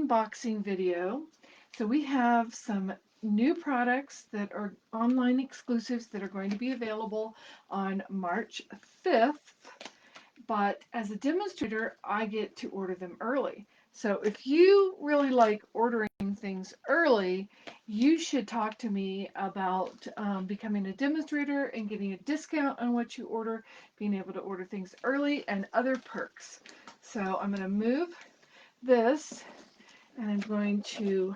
unboxing video. So we have some new products that are online exclusives that are going to be available on March 5th. But as a demonstrator, I get to order them early. So if you really like ordering things early, you should talk to me about becoming a demonstrator and getting a discount on what you order, being able to order things early, and other perks. So I'm going to move this, and I'm going to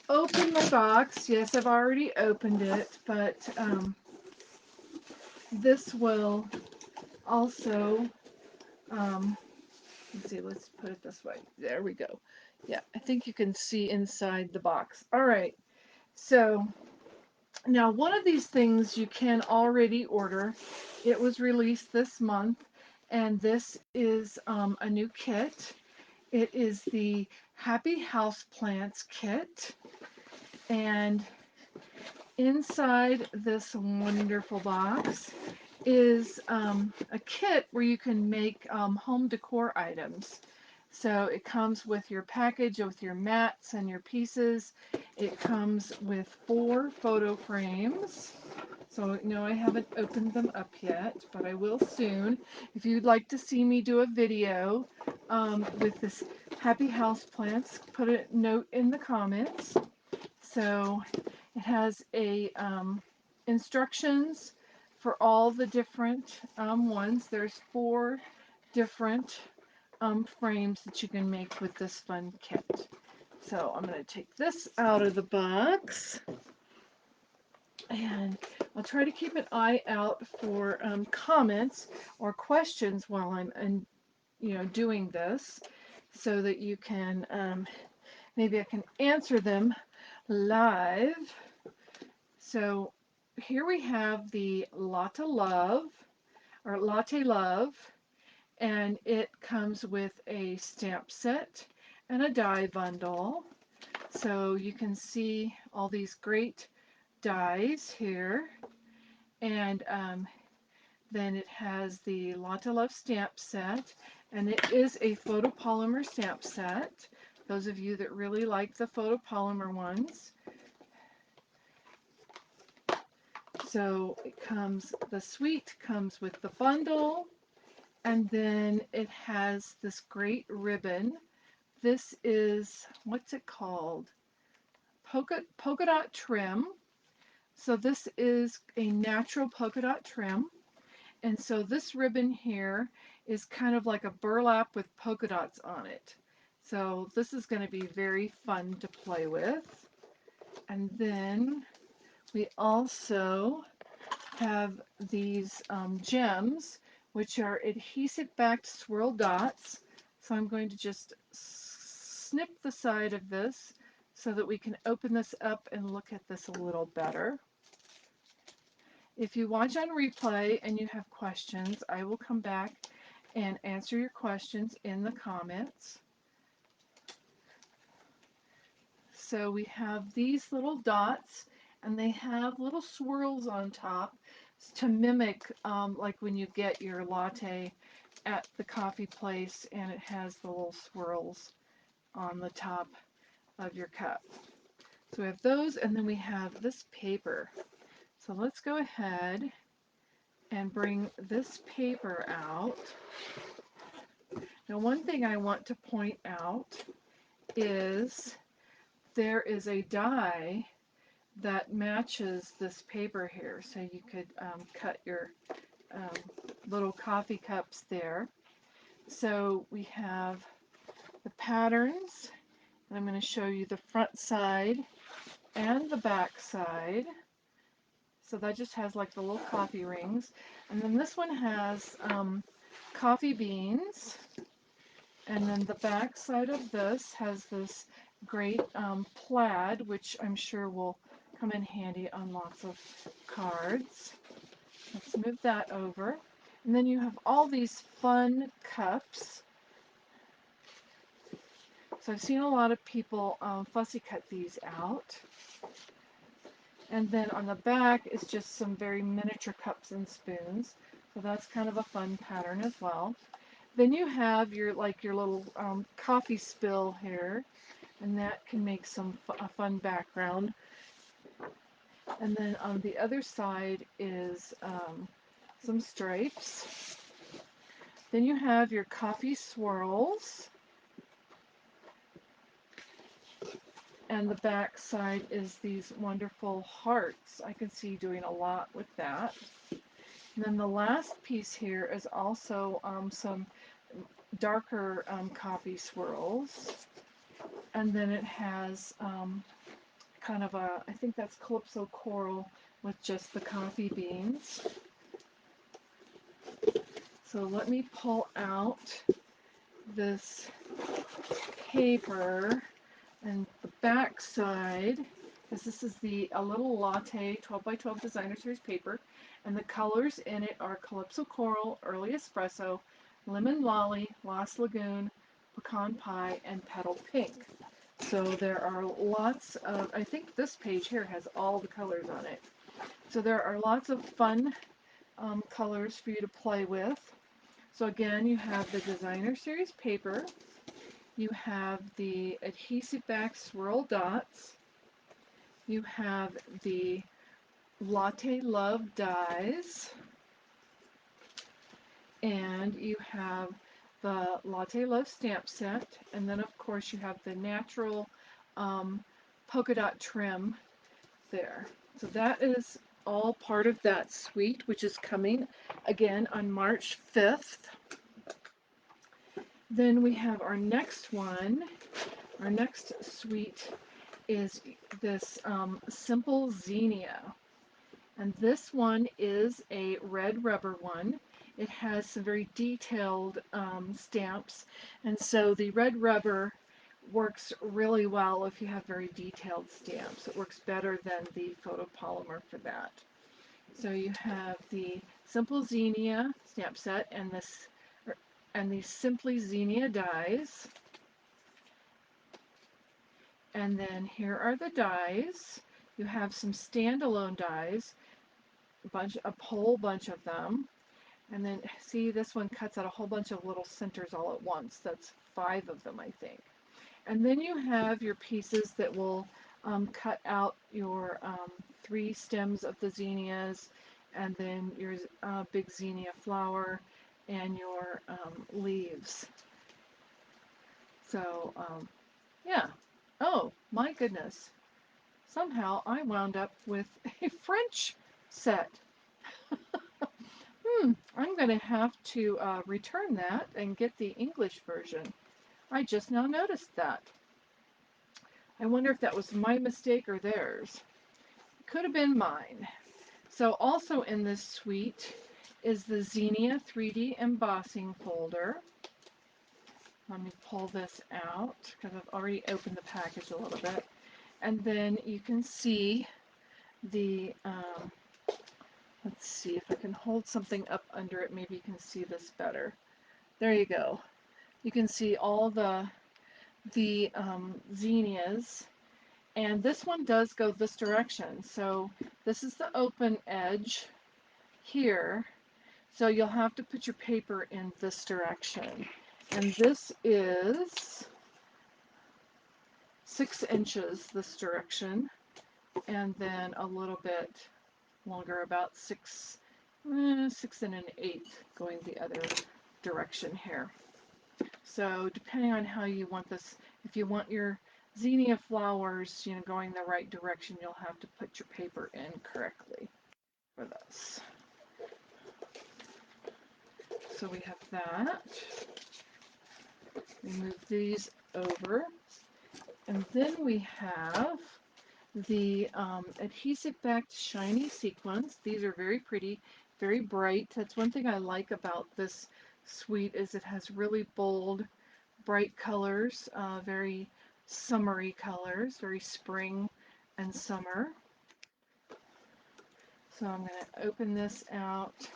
open my box. Yes, I've already opened it, but this will also, let's see, let's put it this way. There we go. Yeah, I think you can see inside the box. All right, so now one of these things you can already order. It was released this month, and this is a new kit. It is the Happy House Plants kit, and inside this wonderful box is a kit where you can make home decor items. So it comes with your package, with your mats and your pieces. It comes with 4 photo frames. So no, I haven't opened them up yet, but I will soon. If you'd like to see me do a video with this Happy House Plants, put a note in the comments. So it has a instructions for all the different ones. There's 4 different frames that you can make with this fun kit. So I'm going to take this out of the box, and I'll try to keep an eye out for comments or questions while I'm doing this, so that you can maybe I can answer them live. So here we have the Latte Love, and it comes with a stamp set and a die bundle. So you can see all these great dies here, and then it has the Latte Love stamp set, and it is a photopolymer stamp set. Those of you that really like the photopolymer ones. So it comes, the suite comes with the bundle, and then it has this great ribbon. This is, what's it called? Polka dot trim. So this is a natural polka dot trim. And so this ribbon here is kind of like a burlap with polka dots on it. So this is going to be very fun to play with. And then we also have these gems, which are adhesive-backed swirl dots. So I'm going to just snip the side of this so that we can open this up and look at this a little better. If you watch on replay and you have questions, I will come back and answer your questions in the comments. So we have these little dots, and they have little swirls on top to mimic like when you get your latte at the coffee place, and it has the little swirls on the top of your cup. So we have those, and then we have this paper. So let's go ahead and bring this paper out. Now, one thing I want to point out is there is a die that matches this paper here. So you could cut your little coffee cups there. So we have the patterns, and I'm going to show you the front side and the back side. So that just has like the little coffee rings. And then this one has coffee beans. And then the back side of this has this great plaid, which I'm sure will come in handy on lots of cards. Let's move that over. And then you have all these fun cups. So I've seen a lot of people fussy cut these out. And then on the back is just some very miniature cups and spoons. So that's kind of a fun pattern as well. Then you have your your little coffee spill here, and that can make a fun background. And then on the other side is some stripes. Then you have your coffee swirls, and the back side is these wonderful hearts. I can see you doing a lot with that. And then the last piece here is also some darker coffee swirls. And then it has kind of a, I think that's Calypso coral with just the coffee beans. So let me pull out this paper and the back side, because this is a little latte 12 by 12 designer series paper, and the colors in it are Calypso coral, early espresso, lemon lolly, lost lagoon, pecan pie, and petal pink. So there are lots of, I think this page here has all the colors on it. So there are lots of fun colors for you to play with. So again, you have the designer series paper, you have the adhesive back swirl dots, you have the Latte Love dies, and you have the Latte Love stamp set, and then of course you have the natural polka dot trim there. So that is all part of that suite, which is coming again on March 5th. Then we have our next one. Our next suite is this Simple Xenia. And this one is a red rubber one. It has some very detailed stamps. And so the red rubber works really well if you have very detailed stamps. It works better than the photopolymer for that. So you have the Simple Xenia stamp set and the Simply Xenia dies. And then here are the dies. You have some standalone dies, a whole bunch of them. And then see, this one cuts out a whole bunch of little centers all at once. That's 5 of them, I think. And then you have your pieces that will cut out your 3 stems of the zinnias, and then your big zinnia flower, and your leaves. So, yeah. Oh, my goodness. Somehow I wound up with a French set. I'm going to have to return that and get the English version. I just now noticed that. I wonder if that was my mistake or theirs. Could have been mine. So also in this suite is the Xenia 3D embossing folder. Let me pull this out because I've already opened the package a little bit. And then you can see the, let's see if I can hold something up under it. Maybe you can see this better. There you go. You can see all the zinnias. And this one does go this direction. So this is the open edge here. So you'll have to put your paper in this direction. And this is 6 inches this direction, and then a little bit longer, about 6 and an eighth going the other direction here. So depending on how you want this, if you want your zinnia flowers, going the right direction, you'll have to put your paper in correctly for this. So we have that. We move these over. And then we have the adhesive backed shiny sequins. These are very pretty, very bright. That's one thing I like about this suite is it has really bold, bright colors, very summery colors, very spring and summer. So I'm going to open this out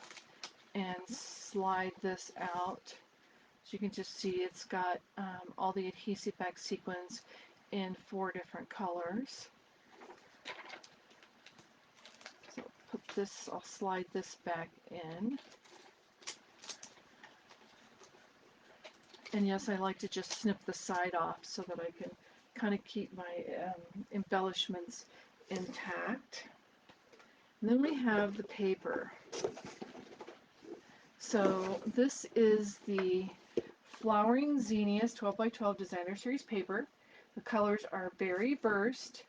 and slide this out. So you can just see it's got all the adhesive back sequins in 4 different colors. So I'll slide this back in. And yes, I like to just snip the side off so that I can kind of keep my embellishments intact. And then we have the paper. So this is the Flowering Zinnias 12 by 12 Designer Series paper. The colors are Berry Burst,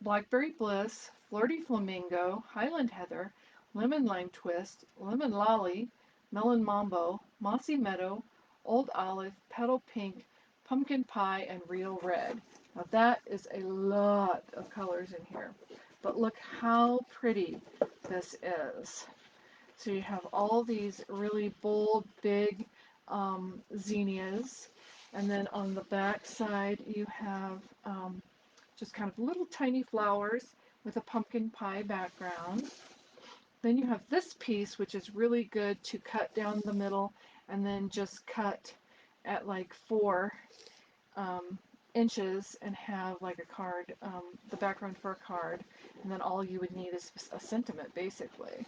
Blackberry Bliss, Flirty Flamingo, Highland Heather, Lemon Lime Twist, Lemon Lolly, Melon Mambo, Mossy Meadow, Old Olive, Petal Pink, Pumpkin Pie, and Real Red. Now that is a lot of colors in here, but look how pretty this is. So you have all these really bold, big zinnias, and then on the back side you have just kind of little tiny flowers with a pumpkin pie background. Then you have this piece, which is really good to cut down the middle and then just cut at like 4 inches and have like a card, the background for a card, and then all you would need is a sentiment basically.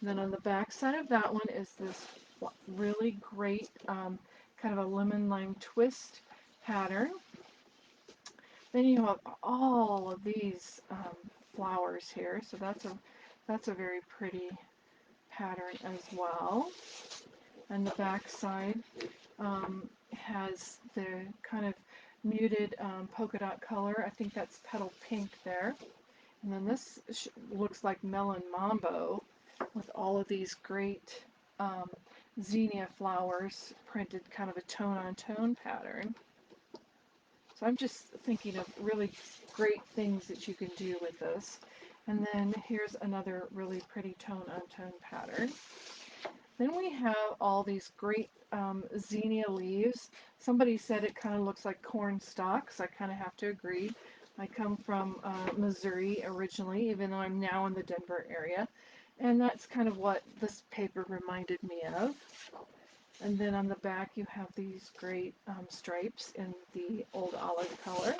And then on the back side of that one is this really great kind of a lemon lime twist pattern. Then you have all of these flowers here, so that's a very pretty pattern as well. And the back side has the kind of muted polka dot color. I think that's petal pink there. And then this looks like Melon Mambo with all of these great zinnia flowers printed kind of a tone-on-tone pattern. So I'm just thinking of really great things that you can do with this. And then here's another really pretty tone-on-tone pattern. Then we have all these great zinnia leaves. Somebody said it kind of looks like corn stalks. I kind of have to agree. I come from Missouri originally, even though I'm now in the Denver area. And that's kind of what this paper reminded me of. And then on the back you have these great stripes in the old olive color.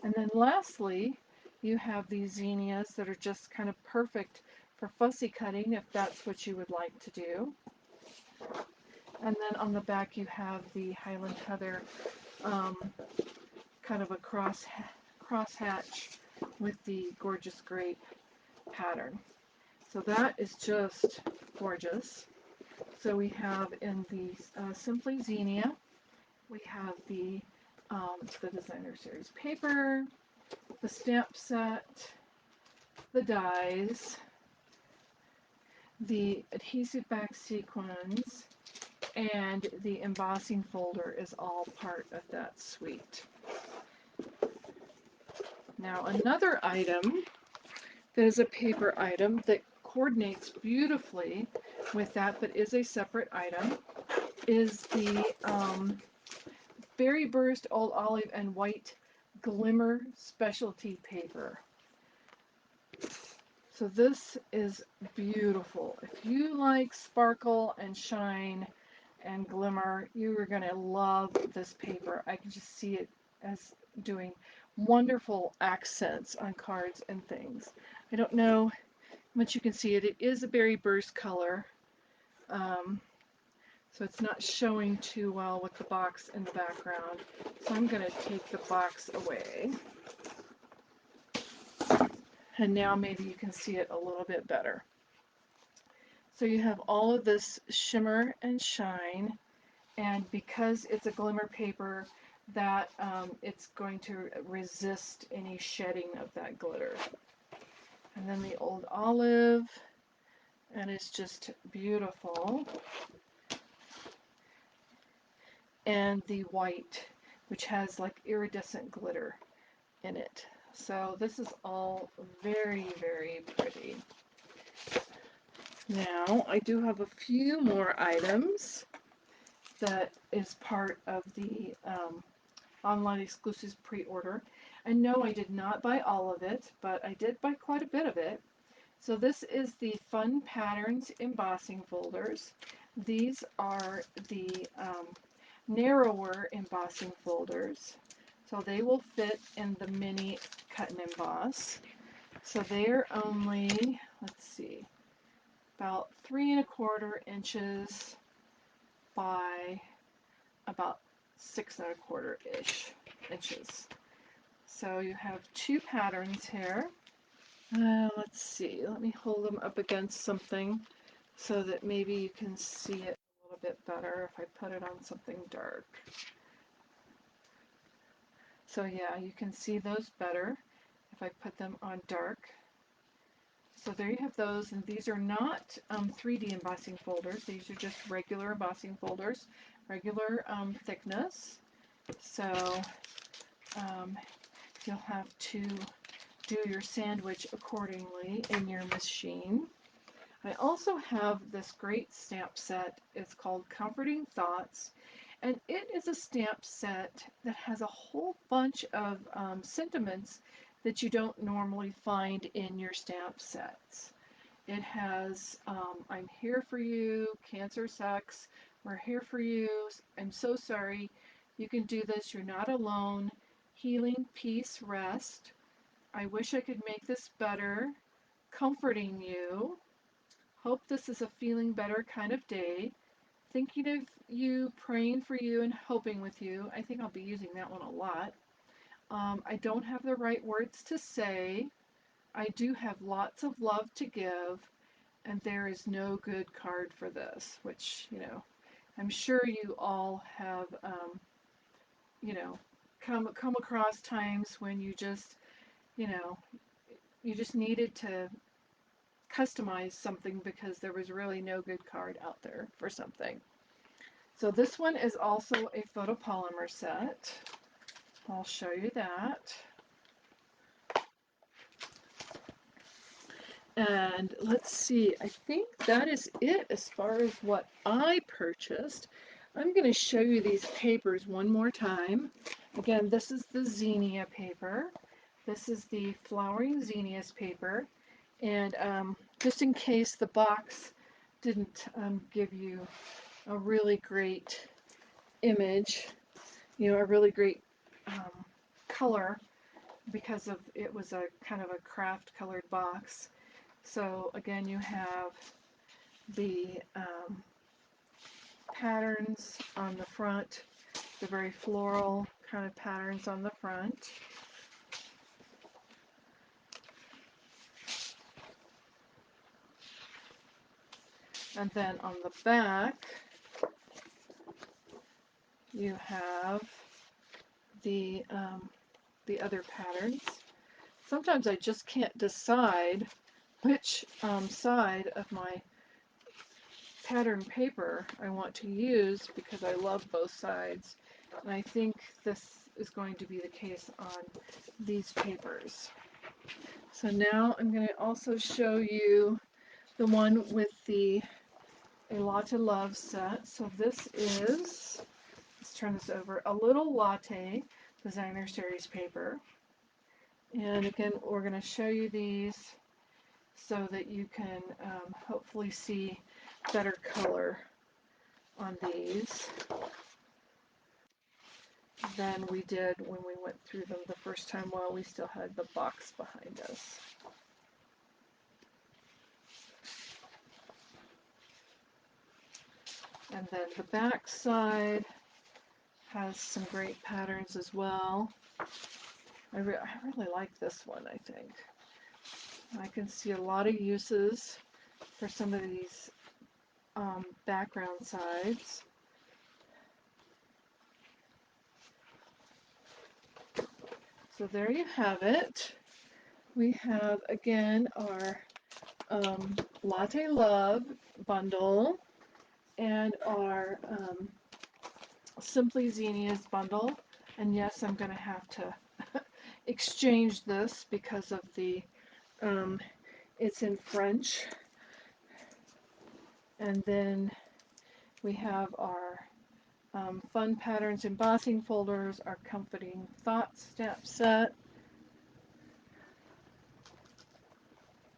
And then lastly, you have these zinnias that are just kind of perfect for fussy cutting if that's what you would like to do. And then on the back you have the Highland Heather kind of a crosshatch with the gorgeous grape pattern. So that is just gorgeous. So we have in the Simply Zinnia, we have the Designer Series paper, the stamp set, the dies, the adhesive back sequins, and the embossing folder is all part of that suite. Now another item that is a paper item that coordinates beautifully with that but is a separate item is the Berry Burst Old Olive and White Glimmer Specialty Paper. So this is beautiful. If you like sparkle and shine and glimmer, you are going to love this paper. I can just see it as doing wonderful accents on cards and things. I don't know how much you can see it. It is a berry burst color, so it's not showing too well with the box in the background. So I'm going to take the box away. And now maybe you can see it a little bit better. So you have all of this shimmer and shine, and because it's a glimmer paper, that it's going to resist any shedding of that glitter. And then the old olive, and it's just beautiful. And the white, which has like iridescent glitter in it. So this is all very, very pretty. Now I do have a few more items that is part of the online exclusives pre-order. And no, I did not buy all of it, but I did buy quite a bit of it. So this is the Fun Patterns embossing folders. These are the narrower embossing folders. So they will fit in the mini cut and emboss. So they're only, let's see, about 3¼ inches by about 6¼ inches. So you have two patterns here. Let's see, let me hold them up against something so that maybe you can see it a little bit better if I put it on something dark. So yeah, you can see those better if I put them on dark. So there you have those, and these are not 3D embossing folders. These are just regular embossing folders, regular thickness. So you'll have to do your sandwich accordingly in your machine. I also have this great stamp set. It's called Comforting Thoughts, and it is a stamp set that has a whole bunch of sentiments that you don't normally find in your stamp sets. It has I'm here for you, cancer sucks, we're here for you, I'm so sorry, you can do this, you're not alone, healing, peace, rest, I wish I could make this better, comforting you, hope this is a feeling better kind of day, thinking of you, praying for you, and hoping with you. I think I'll be using that one a lot. I don't have the right words to say. I do have lots of love to give, and there is no good card for this, which, I'm sure you all have, you know, come across times when you know, you just needed to customize something because there was really no good card out there for something. So this one is also a photopolymer set. I'll show you that. And let's see, I think that is it as far as what I purchased. I'm going to show you these papers one more time. Again, this is the zinnia paper. This is the flowering zinnias paper. And just in case the box didn't give you a really great image, a really great color because of it was a kind of a craft colored box. So again, you have the patterns on the front, the very floral kind of patterns on the front. And then on the back, you have the other patterns. Sometimes I just can't decide which side of my pattern paper I want to use because I love both sides. And I think this is going to be the case on these papers. So now I'm going to also show you the one with the A Latte Love set. So this is, let's turn this over, a little latte designer series paper. And again, we're going to show you these so that you can hopefully see better color on these than we did when we went through them the first time while we still had the box behind us. And then the back side has some great patterns as well. I really like this one, I think. I can see a lot of uses for some of these background sides. So there you have it. We have, again, our Latte Love bundle and our Simply Zinnias bundle. And yes, I'm going to have to exchange this because of the, it's in French. And then we have our Fun Patterns embossing folders, our Comforting Thoughts stamp set,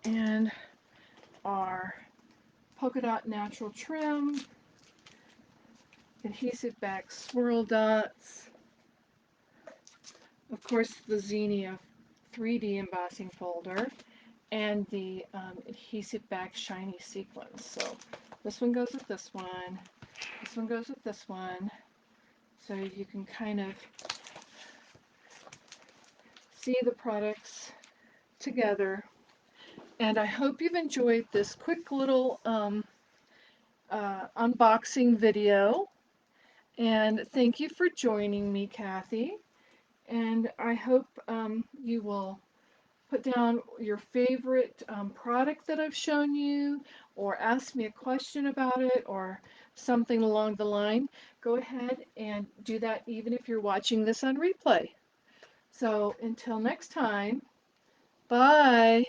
and our polka dot natural trim, adhesive back swirl dots, of course the Zinnia 3D embossing folder, and the adhesive back shiny sequins. So this one goes with this one goes with this one, so you can kind of see the products together. And I hope you've enjoyed this quick little unboxing video. And thank you for joining me, Kathy. And I hope you will put down your favorite product that I've shown you, or ask me a question about it, or something along the line. Go ahead and do that even if you're watching this on replay. So until next time, bye.